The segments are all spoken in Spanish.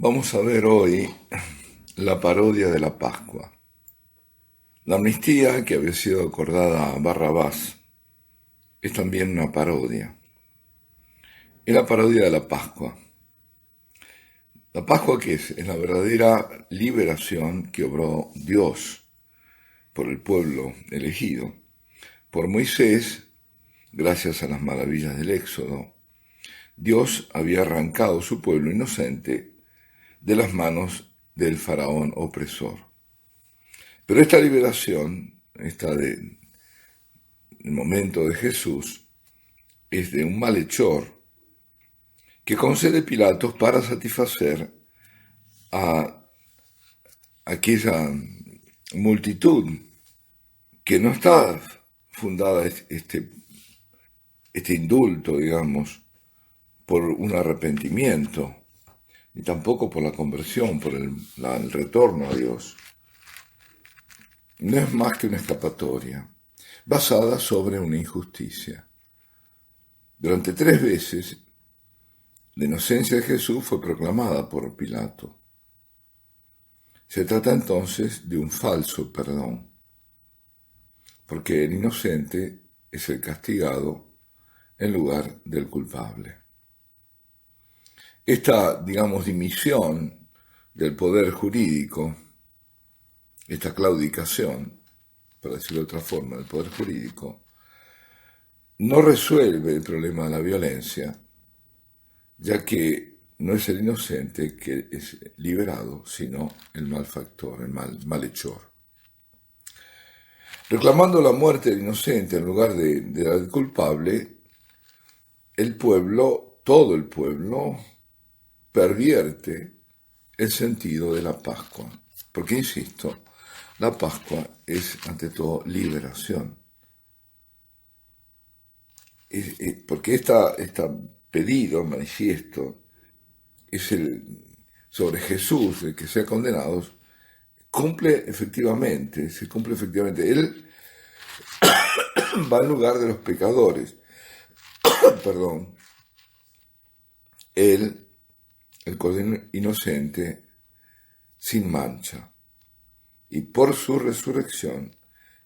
Vamos a ver hoy la parodia de la Pascua. La amnistía que había sido acordada a Barrabás es también una parodia. Es la parodia de la Pascua. La Pascua, ¿qué es? Es la verdadera liberación que obró Dios por el pueblo elegido. Por Moisés, gracias a las maravillas del Éxodo, Dios había arrancado su pueblo inocente de las manos del faraón opresor. Pero esta liberación, del momento de Jesús, es de un malhechor que concede Pilatos para satisfacer a aquella multitud que no está fundada este indulto, digamos, por un arrepentimiento, ni tampoco por la conversión, por el retorno a Dios. No es más que una escapatoria, basada sobre una injusticia. Durante 3 veces, la inocencia de Jesús fue proclamada por Pilato. Se trata entonces de un falso perdón, porque el inocente es el castigado en lugar del culpable. Esta, dimisión del poder jurídico, esta claudicación, para decirlo de otra forma, del poder jurídico, no resuelve el problema de la violencia, ya que no es el inocente que es liberado, sino el malfactor, el malhechor. Reclamando la muerte del inocente en lugar de la del culpable, el pueblo, todo el pueblo, pervierte el sentido de la Pascua. Porque, insisto, la Pascua es ante todo liberación. Porque este pedido, manifiesto, es sobre Jesús, el que sea condenado, se cumple efectivamente. Él va en lugar de los pecadores. Perdón. Él, el Cordero inocente, sin mancha. Y por su resurrección,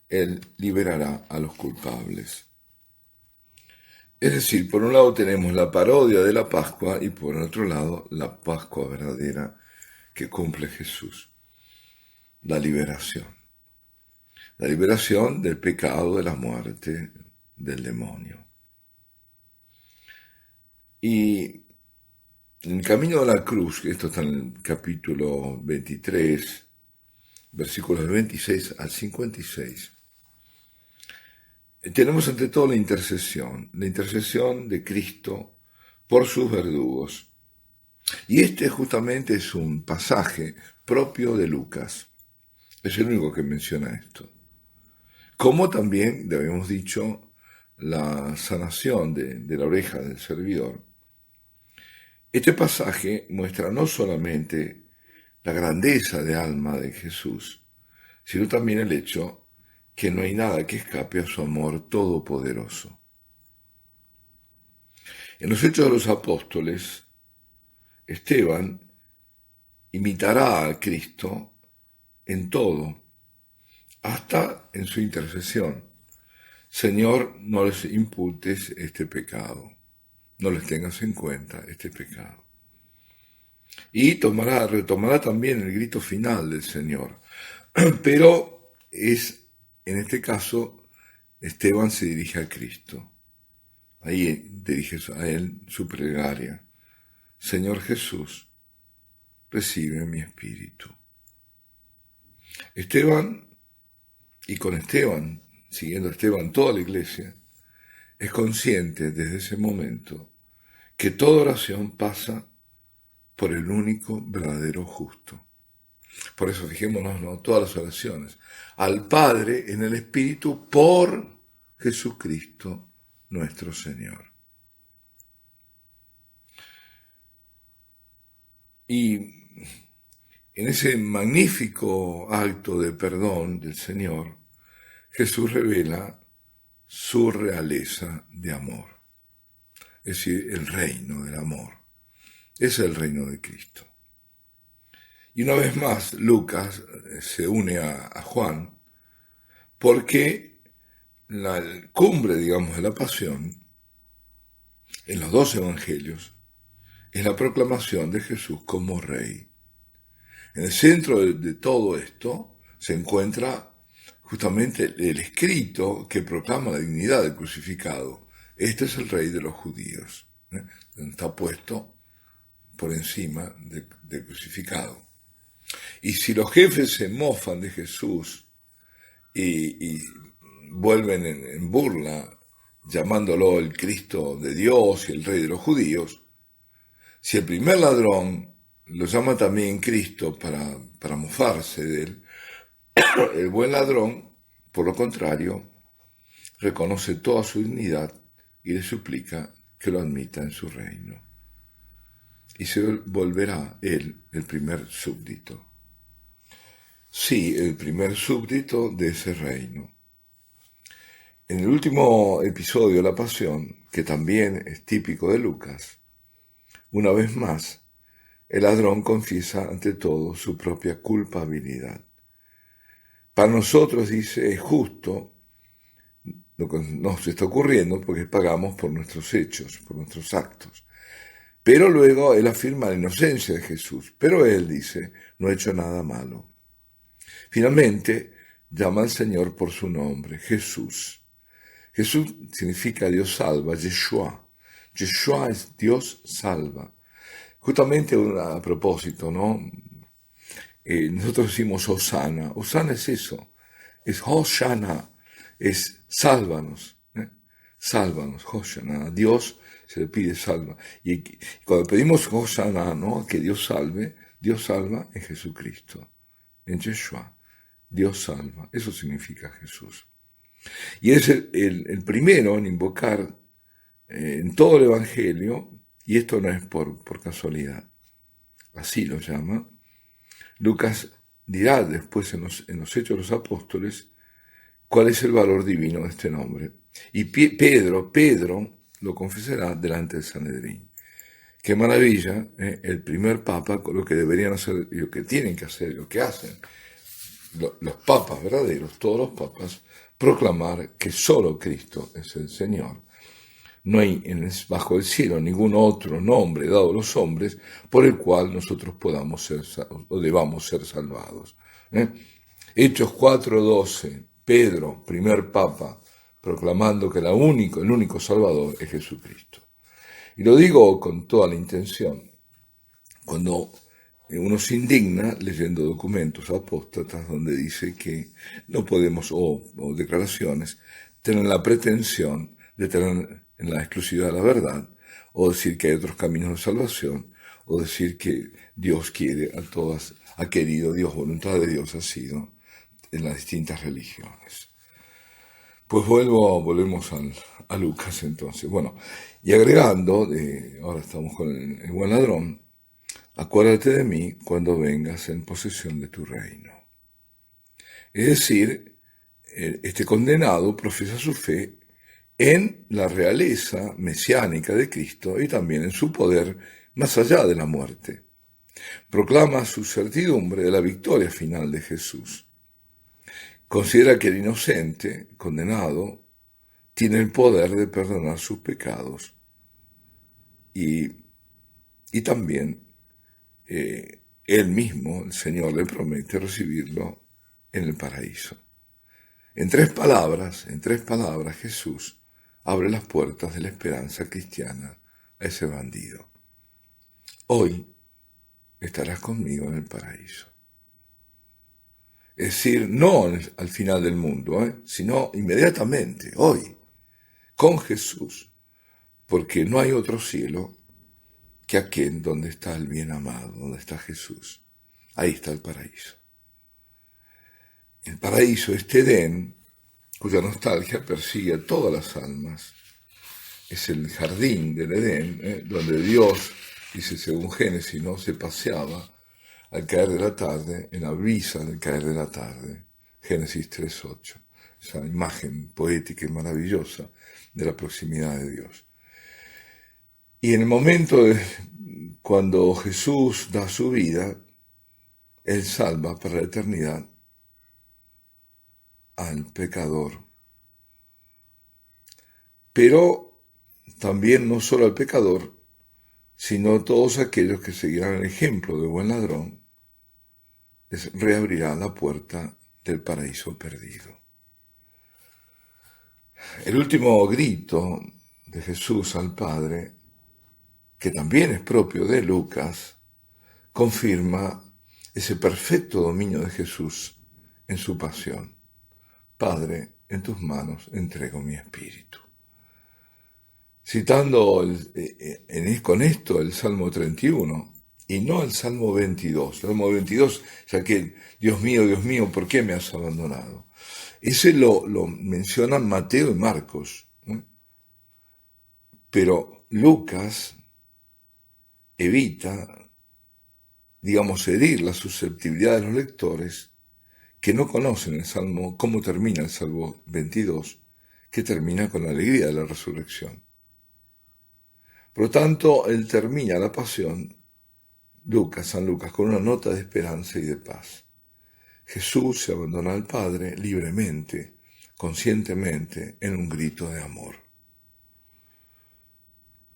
Él liberará a los culpables. Es decir, por un lado tenemos la parodia de la Pascua y por otro lado la Pascua verdadera que cumple Jesús. La liberación. La liberación del pecado, de la muerte, del demonio. Y en el camino de la cruz, esto está en el capítulo 23, versículos 26 al 56, tenemos ante todo la intercesión de Cristo por sus verdugos. Y este justamente es un pasaje propio de Lucas. Es el único que menciona esto. Como también, habíamos dicho, la sanación de la oreja del servidor. Este pasaje muestra no solamente la grandeza de alma de Jesús, sino también el hecho que no hay nada que escape a su amor todopoderoso. En los Hechos de los Apóstoles, Esteban imitará a Cristo en todo, hasta en su intercesión. Señor, no les imputes este pecado, no les tengas en cuenta este pecado. Y retomará también el grito final del Señor. Pero en este caso, Esteban se dirige a Cristo. Ahí dirige a él su plegaria. Señor Jesús, recibe mi espíritu. Esteban, y con Esteban, siguiendo a Esteban toda la iglesia, es consciente desde ese momento que toda oración pasa por el único verdadero justo. Por eso fijémonos, ¿no? Todas las oraciones. Al Padre en el Espíritu por Jesucristo nuestro Señor. Y en ese magnífico acto de perdón del Señor, Jesús revela su realeza de amor. Es decir, el reino del amor. Es el reino de Cristo. Y una vez más, Lucas se une a Juan porque la cumbre, digamos, de la pasión en los dos evangelios es la proclamación de Jesús como rey. En el centro de todo esto se encuentra justamente el escrito que proclama la dignidad del crucificado. Este es el rey de los judíos. Está puesto por encima del crucificado. Y si los jefes se mofan de Jesús y vuelven en burla, llamándolo el Cristo de Dios y el rey de los judíos, si el primer ladrón lo llama también Cristo para mofarse de él, el buen ladrón, por lo contrario, reconoce toda su dignidad y le suplica que lo admita en su reino. Y se volverá él el primer súbdito. Sí, el primer súbdito de ese reino. En el último episodio de la Pasión, que también es típico de Lucas, una vez más, el ladrón confiesa ante todo su propia culpabilidad. Para nosotros, dice, es justo lo que nos está ocurriendo porque pagamos por nuestros hechos, por nuestros actos. Pero luego él afirma la inocencia de Jesús, pero él dice, no he hecho nada malo. Finalmente, llama al Señor por su nombre, Jesús. Jesús significa Dios salva, Yeshua. Yeshua es Dios salva. Justamente a propósito, ¿no? Nosotros decimos Hosana. Hosana es eso, es Hoshana, es sálvanos, sálvanos, Hoshana. A Dios se le pide salva. Y cuando pedimos Hoshana, ¿no? Que Dios salva en Jesucristo, en Yeshua. Dios salva, eso significa Jesús. Y es el primero en invocar en todo el Evangelio, y esto no es por casualidad, así lo llama. Lucas dirá después en los Hechos de los Apóstoles cuál es el valor divino de este nombre. Y Pedro lo confesará delante del Sanedrín. Qué maravilla, el primer papa, con lo que deberían hacer, y lo que tienen que hacer, lo que hacen los papas verdaderos, todos los papas, proclamar que solo Cristo es el Señor. No hay bajo el cielo ningún otro nombre dado a los hombres por el cual nosotros podamos ser o debamos ser salvados. Hechos 4:12, Pedro, primer papa, proclamando que el único Salvador es Jesucristo. Y lo digo con toda la intención. Cuando uno se indigna leyendo documentos apóstatas donde dice que no podemos, o declaraciones, tener la pretensión de tener en la exclusividad de la verdad, o decir que hay otros caminos de salvación, o decir que Dios quiere a todas, ha querido Dios, voluntad de Dios ha sido en las distintas religiones. Pues volvemos a Lucas entonces. Bueno, y agregando, ahora estamos con el buen ladrón, acuérdate de mí cuando vengas en posesión de tu reino. Es decir, este condenado profesa su fe en la realeza mesiánica de Cristo y también en su poder más allá de la muerte. Proclama su certidumbre de la victoria final de Jesús. Considera que el inocente, condenado, tiene el poder de perdonar sus pecados y también él mismo, el Señor, le promete recibirlo en el paraíso. En tres palabras, Jesús abre las puertas de la esperanza cristiana a ese bandido. Hoy estarás conmigo en el paraíso. Es decir, no al final del mundo, sino inmediatamente, hoy, con Jesús, porque no hay otro cielo que aquel donde está el bien amado, donde está Jesús. Ahí está el paraíso. El paraíso, este Edén, cuya nostalgia persigue a todas las almas, es el jardín del Edén, donde Dios, dice según Génesis, ¿no?, se paseaba al caer de la tarde, en la brisa del caer de la tarde, Génesis 3:8, esa imagen poética y maravillosa de la proximidad de Dios. Y en el momento cuando Jesús da su vida, Él salva para la eternidad al pecador. Pero también no solo al pecador, sino a todos aquellos que seguirán el ejemplo del buen ladrón, les reabrirá la puerta del paraíso perdido. El último grito de Jesús al Padre, que también es propio de Lucas, confirma ese perfecto dominio de Jesús en su pasión. Padre, en tus manos entrego mi espíritu. Citando con esto el Salmo 31 y no el Salmo 22. El Salmo 22, ya que Dios mío, ¿por qué me has abandonado? Ese lo mencionan Mateo y Marcos, ¿eh? Pero Lucas evita, herir la susceptibilidad de los lectores que no conocen el Salmo, cómo termina el Salmo 22, que termina con la alegría de la resurrección. Por lo tanto, él termina la pasión, San Lucas, con una nota de esperanza y de paz. Jesús se abandona al Padre libremente, conscientemente, en un grito de amor.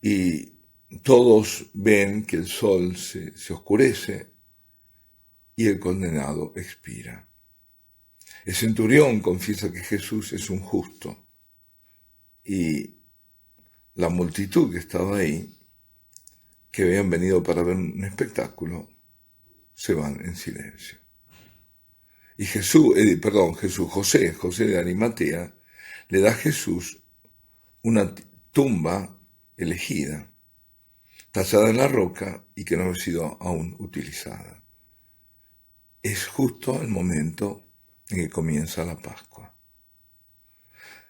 Y todos ven que el sol se oscurece y el condenado expira. El centurión confiesa que Jesús es un justo y la multitud que estaba ahí, que habían venido para ver un espectáculo, se van en silencio. Y José de Arimatea, le da a Jesús una tumba elegida, tallada en la roca y que no ha sido aún utilizada. Es justo el momento en que comienza la Pascua.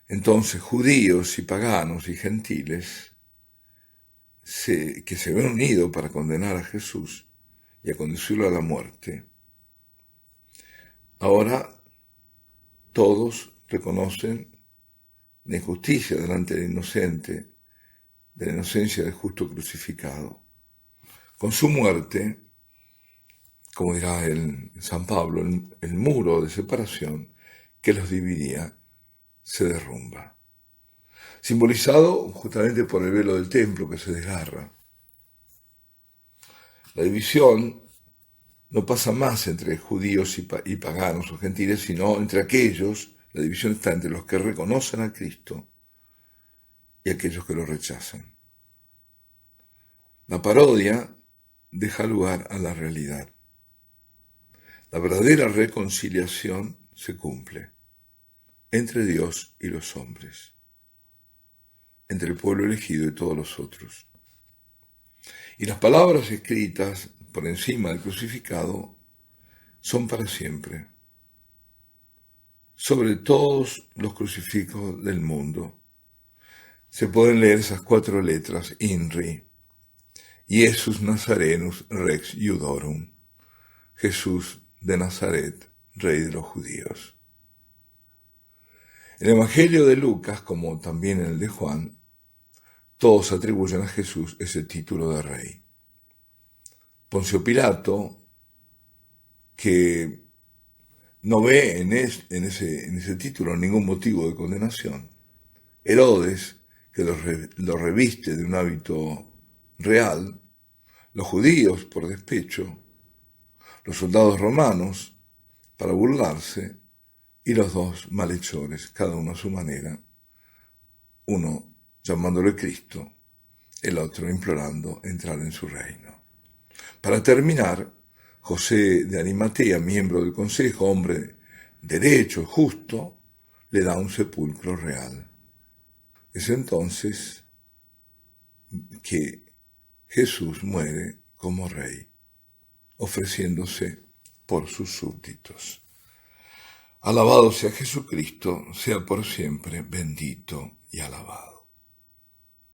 Entonces, judíos y paganos y gentiles que se ven unidos para condenar a Jesús y a conducirlo a la muerte, ahora todos reconocen la injusticia delante del inocente, de la inocencia del justo crucificado. Con su muerte, como dirá San Pablo, el muro de separación que los dividía se derrumba, simbolizado justamente por el velo del templo que se desgarra. La división no pasa más entre judíos y paganos o gentiles, sino entre aquellos. La división está entre los que reconocen a Cristo y aquellos que lo rechazan. La parodia deja lugar a la realidad. La verdadera reconciliación se cumple entre Dios y los hombres, entre el pueblo elegido y todos los otros. Y las palabras escritas por encima del crucificado son para siempre. Sobre todos los crucifijos del mundo se pueden leer esas 4 letras, INRI, Iesus Nazarenus Rex Iudorum, Jesús de Nazaret, Rey de los judíos. En el Evangelio de Lucas, como también en el de Juan, todos atribuyen a Jesús ese título de rey. Poncio Pilato, que no ve en ese título ningún motivo de condenación. Herodes, que lo reviste de un hábito real. Los judíos, por despecho. Los soldados romanos, para burlarse. Y los 2 malhechores, cada uno a su manera. Uno llamándole Cristo, el otro implorando entrar en su reino. Para terminar, José de Arimatea, miembro del consejo, hombre derecho, justo, le da un sepulcro real. Es entonces que Jesús muere como rey, ofreciéndose por sus súbditos. Alabado sea Jesucristo, sea por siempre bendito y alabado.